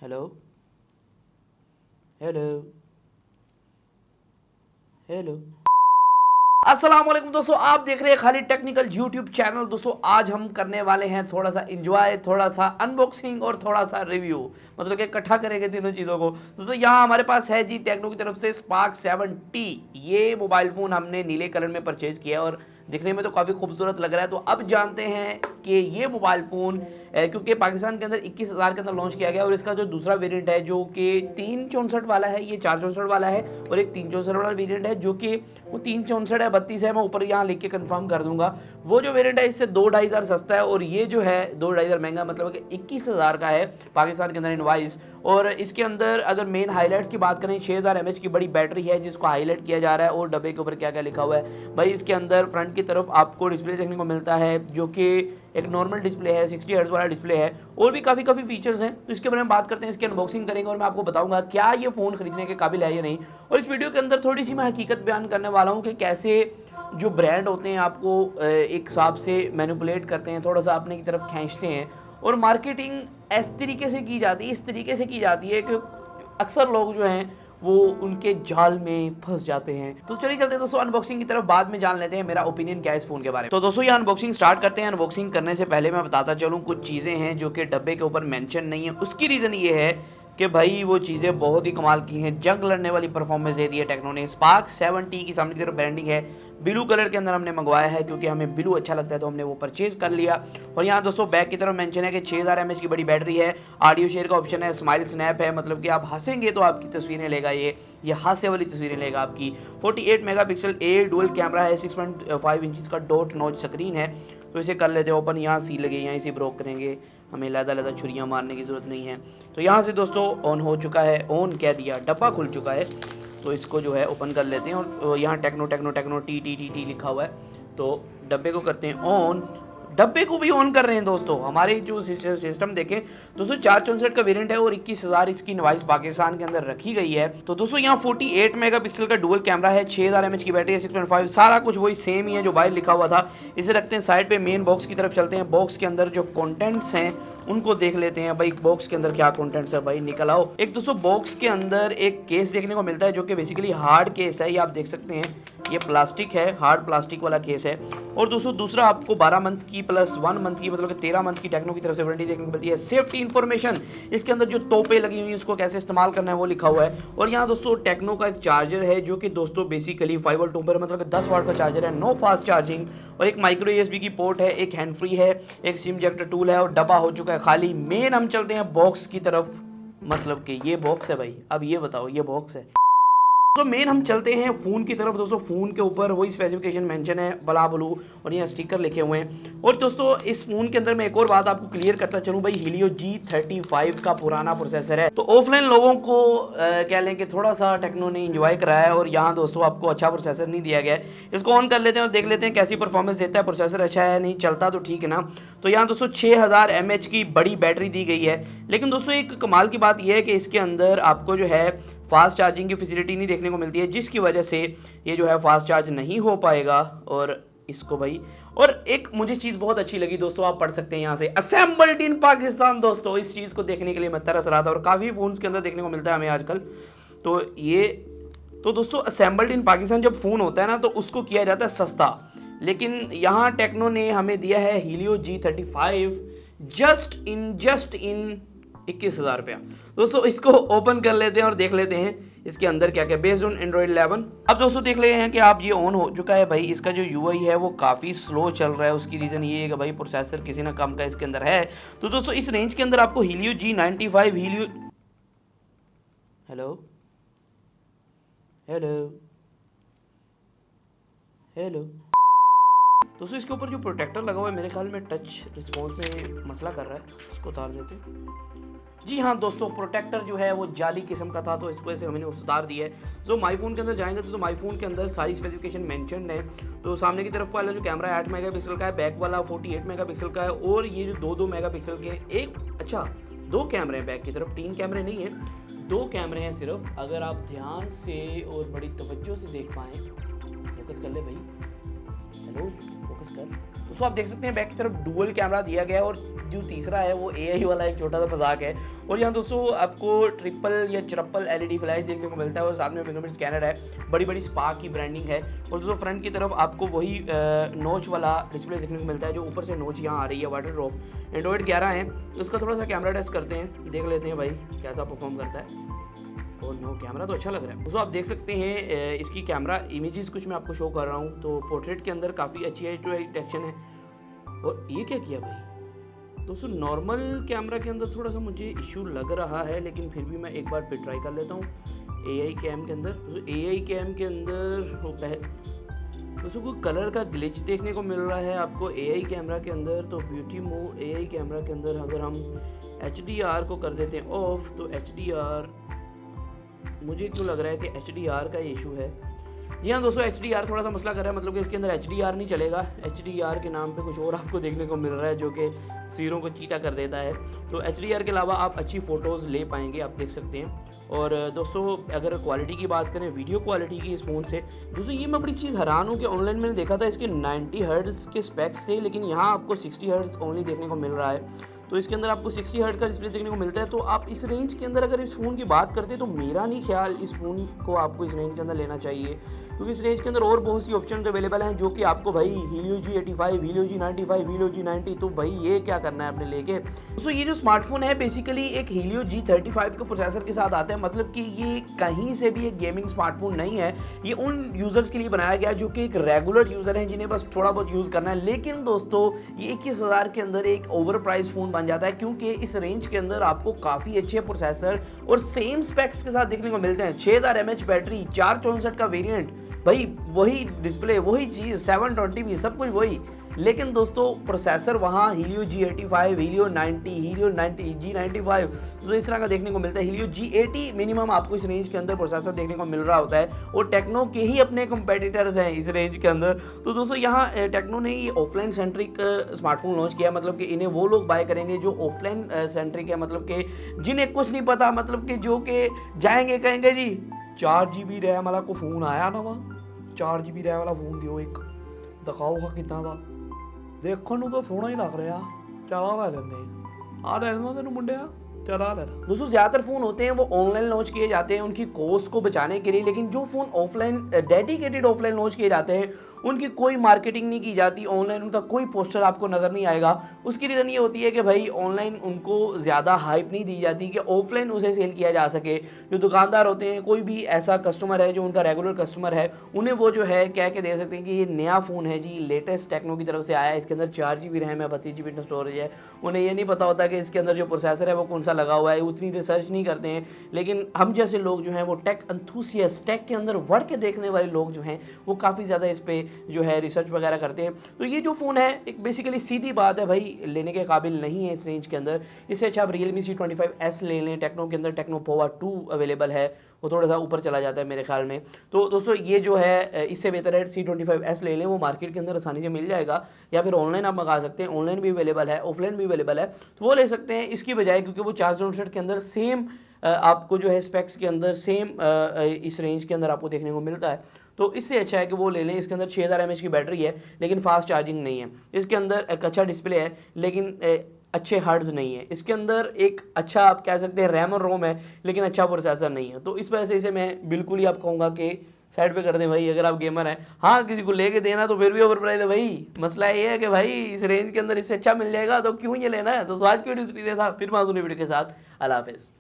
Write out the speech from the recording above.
Hello hello hello. अस्सलाम वालेकुम दोस्तों, आप देख रहे हैं खालिद टेक्निकल यूट्यूब चैनल। दोस्तों आज हम करने वाले हैं थोड़ा सा इंजॉय, थोड़ा सा अनबॉक्सिंग और थोड़ा सा रिव्यू, मतलब कि इकट्ठा करेंगे तीनों चीज़ों को। दोस्तों यहाँ हमारे पास है जी टेक्नो की तरफ से स्पार्क 7T। ये मोबाइल फ़ोन हमने नीले कलर में परचेज़ किया और दिखने में तो काफ़ी खूबसूरत लग रहा है। तो अब जानते हैं कि ये मोबाइल फ़ोन क्योंकि पाकिस्तान के अंदर 21,000 के अंदर लॉन्च किया गया और इसका जो दूसरा वेरिएंट है जो कि 364 वाला है, ये 464 वाला है और एक 364 वाला वेरिएंट है जो कि वो 364 है 32 है, मैं ऊपर यहाँ लिख के कंफर्म कर दूंगा। वो जो वेरिएंट है इससे 2-2.5 सस्ता है और ये जो है 2-2.5 महंगा, मतलब कि 21,000 का है पाकिस्तान के अंदर इनवाइस। और इसके अंदर अगर मेन हाईलाइट्स की बात करें, 6000 mAh की बड़ी बैटरी है जिसको हाईलाइट किया जा रहा है। और डब्बे के ऊपर क्या क्या लिखा हुआ है भाई, इसके अंदर फ्रंट की तरफ आपको डिस्प्ले देखने को मिलता है जो कि एक नॉर्मल डिस्प्ले है, 60 हर्ट्ज वाला डिस्प्ले है और भी काफ़ी फीचर्स हैं। तो इसके बारे में बात करते हैं, इसकी अनबॉक्सिंग करेंगे और मैं आपको बताऊंगा क्या ये फ़ोन खरीदने के काबिल है या नहीं। और इस वीडियो के अंदर थोड़ी सी मैं हकीकत बयान करने वाला हूँ कि कैसे जो ब्रांड होते हैं आपको एक हिसाब से मैनिपुलेट करते हैं, थोड़ा सा अपने की तरफ खींचते हैं और मार्केटिंग इस तरीके से की जाती है, इस तरीके से की जाती है कि अक्सर लोग जो हैं वो उनके जाल में फंस जाते हैं। तो चलिए चलते हैं दोस्तों अनबॉक्सिंग की तरफ, बाद में जान लेते हैं मेरा ओपिनियन क्या है इस फोन के बारे में। तो दोस्तों ये अनबॉक्सिंग स्टार्ट करते हैं। अनबॉक्सिंग करने से पहले मैं बताता चलूँ कुछ चीज़ें हैं जो कि डब्बे के ऊपर मेंशन नहीं है। उसकी रीज़न ये है कि भाई वो चीज़ें बहुत ही कमाल की हैं, जंग लड़ने वाली परफॉर्मेंस दे दी है टेक्नो ने। स्पार्क 7T की सामने की तरफ ब्रांडिंग है, ब्लू कलर के अंदर हमने मंगवाया है क्योंकि हमें ब्लू अच्छा लगता है तो हमने वो परचेज कर लिया। और यहाँ दोस्तों बैक की तरफ मेंशन है कि 6000 mAh की बड़ी बैटरी है, ऑडियो शेयर का ऑप्शन है, स्माइल स्नैप है, मतलब कि आप हंसेंगे तो आपकी तस्वीरें लेगा, ये हास्य वाली तस्वीरें लेगा आपकी। 48 मेगापिक्सल ए डुअल कैमरा है, 6.5 इंच का डॉट नॉच स्क्रीन है। तो इसे कर लेते हैं ओपन, यहाँ सी लगे, यहाँ इसे ब्रोक करेंगे, हमें लदा छुरियाँ मारने की ज़रूरत नहीं है। तो यहाँ से दोस्तों ऑन हो चुका है, ऑन कह दिया, डब्बा खुल चुका है। तो इसको जो है ओपन कर लेते हैं और यहाँ techno techno techno T T T T लिखा हुआ है। तो डब्बे को करते हैं ऑन, डब्बे को भी ऑन कर रहे हैं दोस्तों। हमारे जो सिस्टम देखें दोस्तों, 464 का वेरिएंट है और 21,000 इसकी डिवाइस पाकिस्तान के अंदर रखी गई है। तो दोस्तों यहाँ 48 मेगापिक्सल का डुअल कैमरा है, 6000 mAh की बैटरी है, 6.5, सारा कुछ वही सेम ही है जो बाहर लिखा हुआ था। इसे रखते हैं साइड पे, मेन बॉक्स की तरफ चलते हैं। बॉक्स के अंदर जो कंटेंट्स हैं उनको देख लेते हैं। भाई बॉक्स के अंदर क्या कंटेंट्स है भाई, निकल आओ। एक दोस्तों बॉक्स के अंदर एक केस देखने को मिलता है जो कि बेसिकली हार्ड केस है, ये आप देख सकते हैं, ये प्लास्टिक है, हार्ड प्लास्टिक वाला केस है। और दोस्तों दूसरा आपको 12 मंथ की प्लस 1 मंथ की, मतलब कि 13 मंथ की टेक्नो की तरफ से वारंटी देखने को मिलती है। सेफ्टी इन्फॉर्मेशन, इसके अंदर जो तोपे लगी हुई हैं उसको कैसे इस्तेमाल करना है वो लिखा हुआ है। और यहाँ दोस्तों टेक्नो का एक चार्जर है जो कि दोस्तों बेसिकली 5 वोल्ट ऊपर, मतलब कि 10 वाट का चार्जर है, नो फास्ट चार्जिंग। और एक माइक्रो USB की पोर्ट है, एक हैंड फ्री है, एक सिम इजेक्टर टूल है और डब्बा हो चुका है खाली। मेन हम चलते हैं बॉक्स की तरफ, मतलब कि ये बॉक्स है भाई, अब ये बताओ ये बॉक्स है। तो मेन हम चलते हैं फ़ोन की तरफ। दोस्तों फ़ोन के ऊपर वही स्पेसिफिकेशन मेंशन है, बला ब्लू, और यहाँ स्टिकर लिखे हुए हैं। और दोस्तों इस फ़ोन के अंदर मैं एक और बात आपको क्लियर करता चलूँ भाई, हीलियो G35 का पुराना प्रोसेसर है। तो ऑफलाइन लोगों को कह लें कि थोड़ा सा टेक्नो ने इंजॉय कराया है और यहाँ दोस्तों आपको अच्छा प्रोसेसर नहीं दिया गया है। इसको ऑन कर लेते हैं और देख लेते हैं कैसी परफॉर्मेंस देता है, प्रोसेसर अच्छा है नहीं, चलता तो ठीक है ना। तो यहाँ दोस्तों 6000 mAh की बड़ी बैटरी दी गई है। लेकिन दोस्तों एक कमाल की बात यह है कि इसके अंदर आपको जो है फास्ट चार्जिंग की फैसिलिटी नहीं देखने को मिलती है, जिसकी वजह से ये जो है फास्ट चार्ज नहीं हो पाएगा। और इसको भाई, और एक मुझे चीज़ बहुत अच्छी लगी दोस्तों, आप पढ़ सकते हैं यहाँ से, असेंबल्ड इन पाकिस्तान। दोस्तों इस चीज़ को देखने के लिए मैं तरस रहा था और काफ़ी फ़ोन्स के अंदर देखने को मिलता है हमें आजकल। तो ये तो दोस्तों असेंबल्ड इन पाकिस्तान जब फ़ोन होता है ना तो उसको किया जाता है सस्ता, लेकिन यहाँ टेक्नो ने हमें दिया है हीलियो G35 जस्ट इन 21,000 रुपया। दोस्तों इसको ओपन कर लेते हैं और देख लेते हैं इसके अंदर क्या क्या, बेस्ड ऑन एंड्रॉइड 11। अब दोस्तों देख रहे हैं कि आप ये ऑन हो चुका है भाई। इसका जो UI है वो काफ़ी स्लो चल रहा है, उसकी रीज़न ये है कि भाई प्रोसेसर किसी ना कम का इसके अंदर है। तो दोस्तों इस रेंज के अंदर आपको Helio G95, Helio, hello hello hello. दोस्तों इसके ऊपर जो प्रोटेक्टर लगा हुआ है मेरे ख्याल में टच रिस्पॉन्स में मसला कर रहा है, इसको उतार देते हैं। जी हाँ दोस्तों, प्रोटेक्टर जो है वो जाली किस्म का था तो इस वजह से हमने उतार दिया है। जो माई फोन के अंदर जाएंगे तो माई फोन के अंदर सारी स्पेसिफिकेशन मेंशन्ड है। तो सामने की तरफ वाला जो कैमरा है 8 मेगापिक्सल का है, बैक वाला 48 मेगापिक्सल का है, और ये जो 2-2 मेगापिक्सल के एक, अच्छा 2 कैमरे हैं बैक की तरफ, 3 कैमरे नहीं है, 2 कैमरे हैं सिर्फ। अगर आप ध्यान से और बड़ी तवज्जो से देख पाएँ, फोकस कर ले भाई, हेलो फोकस कर। दोस्तों आप देख सकते हैं बैक की तरफ डुअल कैमरा दिया गया है और जो तीसरा है वो AI वाला एक छोटा सा मजाक है। और यहाँ दोस्तों आपको ट्रिपल या चरप्पल LED फ्लैश देखने को मिलता है और साथ में फिंगरप्रिंट स्कैनर है, बड़ी बड़ी स्पार्क की ब्रांडिंग है। और दोस्तों फ्रंट की तरफ आपको वही नोच वाला डिस्प्ले देखने को मिलता है, जो ऊपर से नोच यहाँ आ रही है वाटर ड्रॉप। एंड्रॉइड 11 है, तो इसका थोड़ा सा कैमरा टेस्ट करते हैं, देख लेते हैं भाई कैसा परफॉर्म करता है। और नो कैमरा तो अच्छा लग रहा है दोस्तों। आप देख सकते हैं इसकी कैमरा इमेजेस कुछ मैं आपको शो कर रहा हूँ, तो पोर्ट्रेट के अंदर काफ़ी अच्छी डिटेक्शन है। और ये क्या किया भाई दोस्तों, नॉर्मल कैमरा के अंदर थोड़ा सा मुझे इशू लग रहा है, लेकिन फिर भी मैं एक बार फिर ट्राई कर लेता हूँ AI कैम के अंदर। तो AI कैम के अंदर दोस्तों कोई कलर का ग्लिच देखने को मिल रहा है आपको AI कैमरा के अंदर। तो ब्यूटी मोड AI कैमरा के अंदर अगर हम HDR को कर देते हैं ऑफ, तो HDR मुझे क्यों लग रहा है कि HDR का इशू है। जी हाँ दोस्तों, HDR थोड़ा सा मसला कर रहा है, मतलब कि इसके अंदर HDR नहीं चलेगा। HDR के नाम पे कुछ और आपको देखने को मिल रहा है जो कि सीरों को चीटा कर देता है। तो HDR के अलावा आप अच्छी फ़ोटोज़ ले पाएंगे, आप देख सकते हैं। और दोस्तों अगर क्वालिटी की बात करें, वीडियो क्वालिटी की इस फ़ोन से, दोस्तों ये मैं बड़ी चीज़ हैरान हूँ कि ऑनलाइन मैंने देखा था इसके 90 हर्ट्ज़ के स्पेक्स थे, लेकिन यहाँ आपको 60 हर्ट्ज़ ओनली देखने को मिल रहा है। तो इसके अंदर आपको 60 हर्ट्ज़ का डिस्प्ले देखने को मिलता है। तो आप इस रेंज के अंदर अगर इस फ़ोन की बात करते हैं, तो मेरा नहीं ख्याल इस फ़ोन को आपको इस रेंज के अंदर लेना चाहिए, क्योंकि इस रेंज के अंदर और बहुत सी ऑप्शन अवेलेबल हैं जो कि आपको भाई Helio G85, Helio G95, Helio G90, तो भाई ये क्या करना है अपने लेके। दोस्तों ये जो स्मार्टफोन है बेसिकली एक Helio G35 के प्रोसेसर के साथ आता है, मतलब कि ये कहीं से भी एक गेमिंग स्मार्टफोन नहीं है। ये उन यूज़र्स के लिए बनाया गया जो कि एक रेगुलर यूज़र हैं, जिन्हें बस थोड़ा बहुत यूज़ करना है। लेकिन दोस्तों ये 21,000 के अंदर एक ओवर प्राइस फ़ोन बन जाता है, क्योंकि इस रेंज के अंदर आपको काफ़ी अच्छे प्रोसेसर और सेम स्पेक्स के साथ देखने को मिलते हैं। 6000 mAh बैटरी, 464 का वेरिएंट, भाई वही डिस्प्ले, वही चीज़, 720p, सब कुछ वही। लेकिन दोस्तों प्रोसेसर वहाँ Helio G85, Helio 90, Helio 90, G95 तो इस तरह का देखने को मिलता है। Helio G80 मिनिमम आपको इस रेंज के अंदर प्रोसेसर देखने को मिल रहा होता है, और टेक्नो के ही अपने कंपेटिटर्स हैं इस रेंज के अंदर। तो दोस्तों यहाँ टेक्नो ने ये ऑफलाइन सेंट्रिक स्मार्टफोन लॉन्च किया, मतलब कि इन्हें वो लोग बाय करेंगे जो ऑफलाइन सेंट्रिक है, मतलब कि जिन्हें कुछ नहीं पता, मतलब कि जो कि जाएंगे कहेंगे जी 4GB रैम वाला को फोन आया ना, वहाँ 4GB रैम वाला फोन दियो एक, दिखाओ हा कितना था, देखो नू तो सोना ही लग रहा, चला ला लेंगे आ रहा तेन मुंडिया, चला ले। दोस्तों ज़्यादातर फ़ोन होते हैं वो ऑनलाइन लॉन्च किए जाते हैं उनकी कॉस्ट को बचाने के लिए, लेकिन जो phone offline dedicated offline launch किए जाते हैं उनकी कोई मार्केटिंग नहीं की जाती, ऑनलाइन उनका कोई पोस्टर आपको नज़र नहीं आएगा। उसकी रीज़न ये होती है कि भाई ऑनलाइन उनको ज़्यादा हाइप नहीं दी जाती कि ऑफलाइन उसे सेल किया जा सके। जो दुकानदार होते हैं, कोई भी ऐसा कस्टमर है जो उनका रेगुलर कस्टमर है, उन्हें वो जो है कह के दे सकते हैं कि ये नया फ़ोन है जी, लेटेस्ट टेक्नो की तरफ से आया है, इसके अंदर 4GB रैम है, 32GB स्टोरेज है। उन्हें ये नहीं पता होता कि इसके अंदर जो प्रोसेसर है वो कौन सा लगा हुआ है, उतनी रिसर्च नहीं करते हैं। लेकिन हम जैसे लोग जो हैं वो टेक एंथुसियास्ट, टेक के अंदर बढ़ के देखने वाले लोग जो हैं वो काफ़ी ज़्यादा इस पर जो है रिसर्च वगैरह करते हैं। तो ये जो फ़ोन है एक बेसिकली सीधी बात है भाई, लेने के काबिल नहीं है इस रेंज के अंदर। इससे अच्छा आप Realme C25S ले लें। टेक्नो के अंदर टेक्नो पोवा 2 अवेलेबल है, वो थोड़ा सा ऊपर चला जाता है मेरे ख्याल में। तो दोस्तों ये जो है इससे बेहतर है C25S ले लें, वो मार्केट के अंदर आसानी से मिल जाएगा, या फिर ऑनलाइन आप मंगा सकते हैं, ऑनलाइन भी अवेलेबल है, ऑफलाइन भी अवेलेबल है, तो वो ले सकते हैं इसकी बजाय, क्योंकि वो 464 के अंदर सेम आपको जो है स्पेक्स के अंदर सेम इस रेंज के अंदर आपको देखने को मिलता है। तो इससे अच्छा है कि वो ले लें। इसके अंदर 6000 mAh की बैटरी है, लेकिन फास्ट चार्जिंग नहीं है। इसके अंदर एक अच्छा डिस्प्ले है, लेकिन अच्छे हर्ट्ज़ नहीं है। इसके अंदर एक अच्छा आप कह सकते हैं रैम और रोम है, लेकिन अच्छा प्रोसेसर नहीं है। तो इस वजह से इसे मैं बिल्कुल ही आप कहूँगा कि साइड पे कर दें भाई, अगर आप गेमर हैं। हाँ, किसी को लेके देना तो फिर भी ओवर प्राइस है भाई। मसला ये है कि भाई इस रेंज के अंदर इससे अच्छा मिल जाएगा तो क्यों ये लेना है। तो आज की वीडियो था, फिर मैं वीडियो के साथ। अल्लाह हाफिज़।